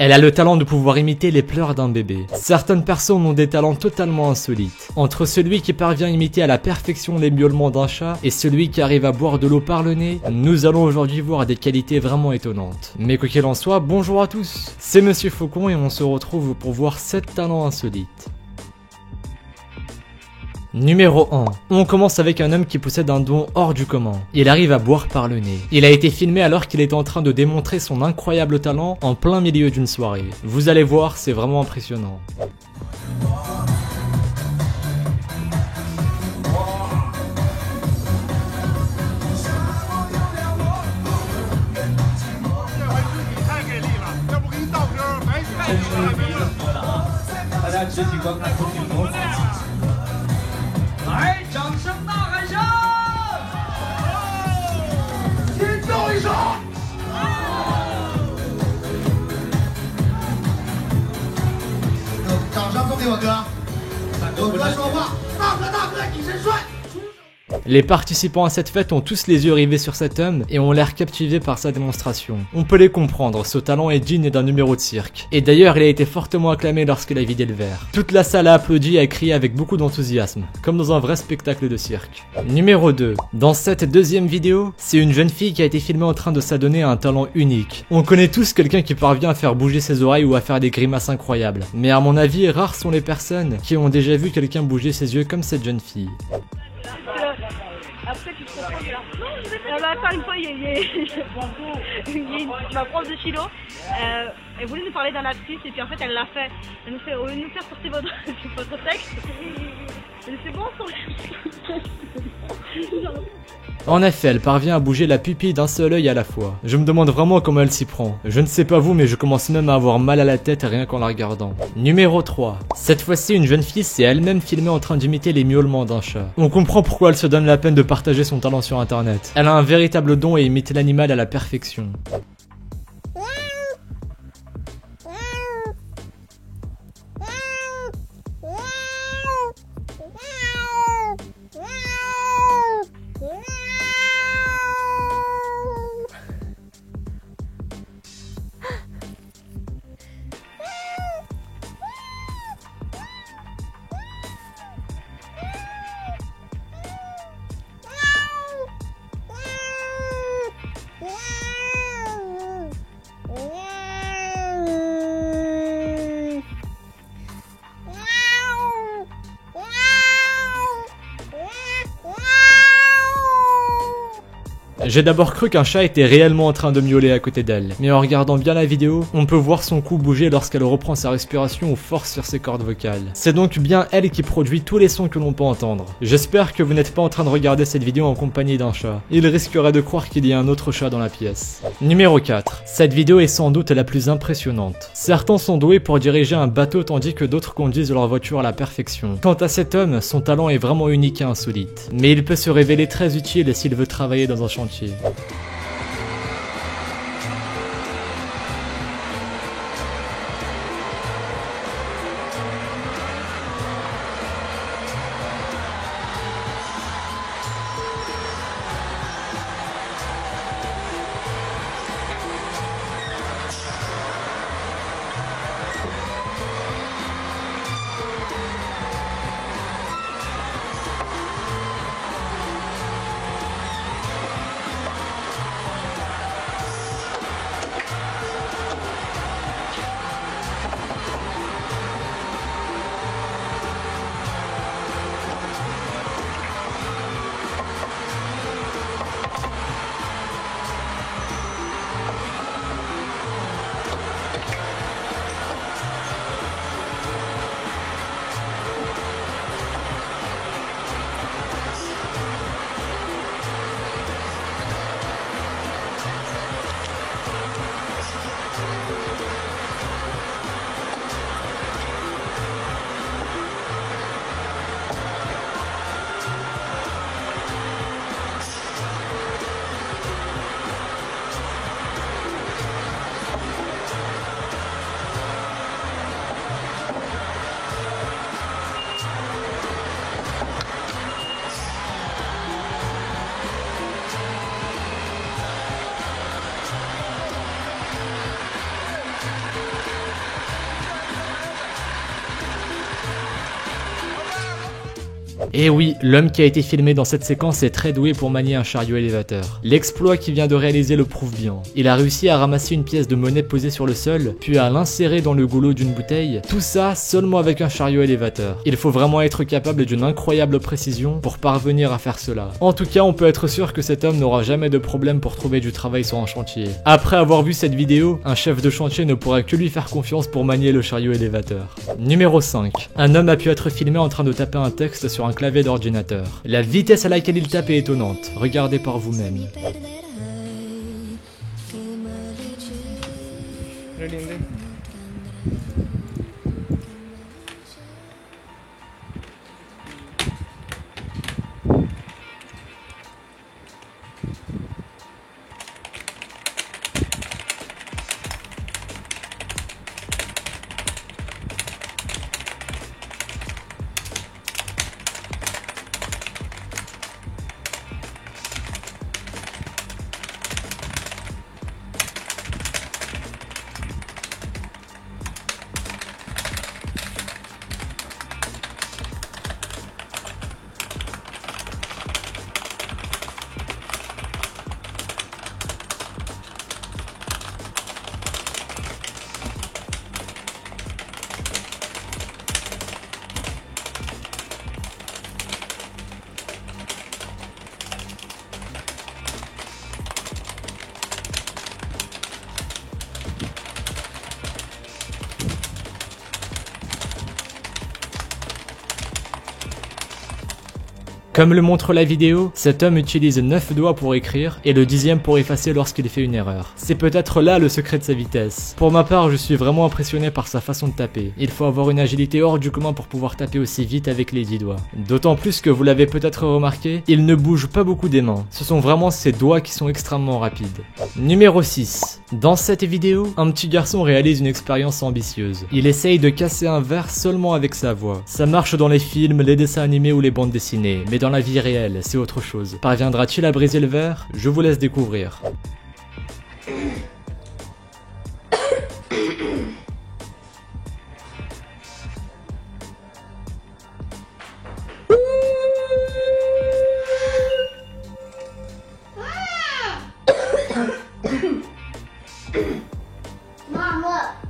Elle a le talent de pouvoir imiter les pleurs d'un bébé. Certaines personnes ont des talents totalement insolites. Entre celui qui parvient à imiter à la perfection les miaulements d'un chat et celui qui arrive à boire de l'eau par le nez, nous allons aujourd'hui voir des qualités vraiment étonnantes. Mais quoi qu'il en soit, bonjour à tous, c'est Monsieur Faucon et on se retrouve pour voir 7 talents insolites. Numéro 1. On commence avec un homme qui possède un don hors du commun. Il arrive à boire par le nez. Il a été filmé alors qu'il était en train de démontrer son incroyable talent en plein milieu d'une soirée. Vous allez voir, c'est vraiment impressionnant. Les participants à cette fête ont tous les yeux rivés sur cet homme et ont l'air captivés par sa démonstration. On peut les comprendre, ce talent est digne d'un numéro de cirque. Et d'ailleurs, il a été fortement acclamé lorsqu'il a vidé le verre. Toute la salle a applaudi et a crié avec beaucoup d'enthousiasme, comme dans un vrai spectacle de cirque. Numéro 2. Dans cette deuxième vidéo, c'est une jeune fille qui a été filmée en train de s'adonner à un talent unique. On connaît tous quelqu'un qui parvient à faire bouger ses oreilles ou à faire des grimaces incroyables. Mais à mon avis, rares sont les personnes qui ont déjà vu quelqu'un bouger ses yeux comme cette jeune fille. Après, tu te comprends que là. Non, je vais pas. Une fois, il y a ma prof de philo. Elle voulait nous parler d'un lapsus et puis en fait, elle l'a fait. Elle nous fait, au lieu de nous faire sortir votre texte, c'est bon, En effet, elle parvient à bouger la pupille d'un seul œil à la fois. Je me demande vraiment comment elle s'y prend. Je ne sais pas vous, mais je commence même à avoir mal à la tête rien qu'en la regardant. Numéro 3. Cette fois-ci, une jeune fille s'est elle-même filmée en train d'imiter les miaulements d'un chat. On comprend pourquoi elle se donne la peine de partager son talent sur internet. Elle a un véritable don et imite l'animal à la perfection. J'ai d'abord cru qu'un chat était réellement en train de miauler à côté d'elle, mais en regardant bien la vidéo, on peut voir son cou bouger lorsqu'elle reprend sa respiration ou force sur ses cordes vocales. C'est donc bien elle qui produit tous les sons que l'on peut entendre. J'espère que vous n'êtes pas en train de regarder cette vidéo en compagnie d'un chat. Il risquerait de croire qu'il y a un autre chat dans la pièce. Numéro 4. Cette vidéo est sans doute la plus impressionnante. Certains sont doués pour diriger un bateau tandis que d'autres conduisent leur voiture à la perfection. Quant à cet homme, son talent est vraiment unique et insolite. Mais il peut se révéler très utile s'il veut travailler dans un chantier. Et oui, l'homme qui a été filmé dans cette séquence est très doué pour manier un chariot élévateur. L'exploit qu'il vient de réaliser le prouve bien. Il a réussi à ramasser une pièce de monnaie posée sur le sol, puis à l'insérer dans le goulot d'une bouteille, tout ça seulement avec un chariot élévateur. Il faut vraiment être capable d'une incroyable précision pour parvenir à faire cela. En tout cas, on peut être sûr que cet homme n'aura jamais de problème pour trouver du travail sur un chantier. Après avoir vu cette vidéo, un chef de chantier ne pourra que lui faire confiance pour manier le chariot élévateur. Numéro 5. Un homme a pu être filmé en train de taper un texte sur un clavier d'ordinateur. La vitesse à laquelle il tape est étonnante. Regardez par vous-même. Comme le montre la vidéo, cet homme utilise 9 doigts pour écrire et le 10e pour effacer lorsqu'il fait une erreur. C'est peut-être là le secret de sa vitesse. Pour ma part, je suis vraiment impressionné par sa façon de taper. Il faut avoir une agilité hors du commun pour pouvoir taper aussi vite avec les 10 doigts. D'autant plus que vous l'avez peut-être remarqué, il ne bouge pas beaucoup des mains. Ce sont vraiment ses doigts qui sont extrêmement rapides. Numéro 6. Dans cette vidéo, un petit garçon réalise une expérience ambitieuse. Il essaye de casser un verre seulement avec sa voix. Ça marche dans les films, les dessins animés ou les bandes dessinées, mais dans la vie réelle, c'est autre chose. Parviendra-t-il à briser le verre? Je vous laisse découvrir. Mom, look.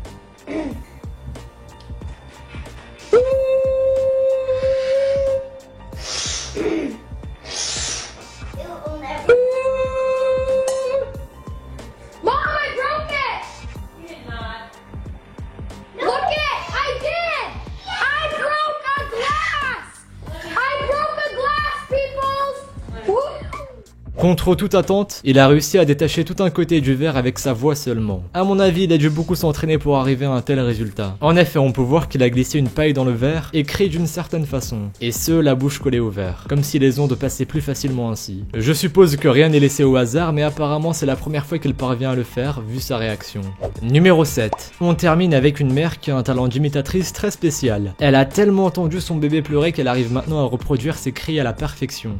Contre toute attente, il a réussi à détacher tout un côté du verre avec sa voix seulement. À mon avis, il a dû beaucoup s'entraîner pour arriver à un tel résultat. En effet, on peut voir qu'il a glissé une paille dans le verre, écrit d'une certaine façon, et ce, la bouche collée au verre, comme si les ondes passaient plus facilement ainsi. Je suppose que rien n'est laissé au hasard, mais apparemment c'est la première fois qu'il parvient à le faire, vu sa réaction. Numéro 7. On termine avec une mère qui a un talent d'imitatrice très spécial. Elle a tellement entendu son bébé pleurer qu'elle arrive maintenant à reproduire ses cris à la perfection.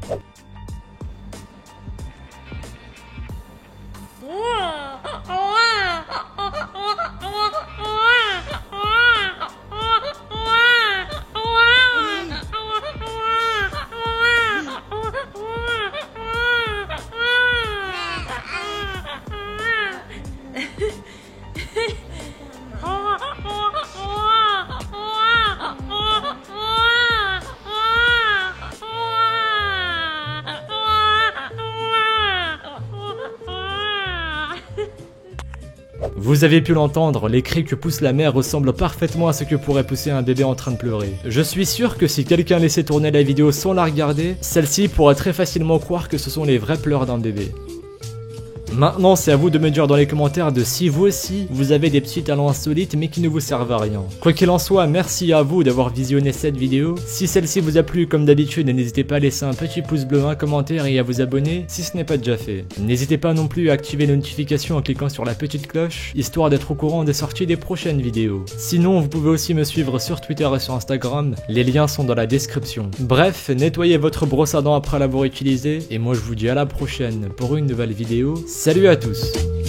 Vous avez pu l'entendre, les cris que pousse la mère ressemblent parfaitement à ce que pourrait pousser un bébé en train de pleurer. Je suis sûr que si quelqu'un laissait tourner la vidéo sans la regarder, celle-ci pourrait très facilement croire que ce sont les vrais pleurs d'un bébé. Maintenant, c'est à vous de me dire dans les commentaires de si vous aussi, vous avez des petits talents insolites mais qui ne vous servent à rien. Quoi qu'il en soit, merci à vous d'avoir visionné cette vidéo. Si celle-ci vous a plu, comme d'habitude, n'hésitez pas à laisser un petit pouce bleu, un commentaire et à vous abonner si ce n'est pas déjà fait. N'hésitez pas non plus à activer les notifications en cliquant sur la petite cloche, histoire d'être au courant des sorties des prochaines vidéos. Sinon, vous pouvez aussi me suivre sur Twitter et sur Instagram, les liens sont dans la description. Bref, nettoyez votre brosse à dents après l'avoir utilisée, et moi je vous dis à la prochaine pour une nouvelle vidéo. Salut à tous!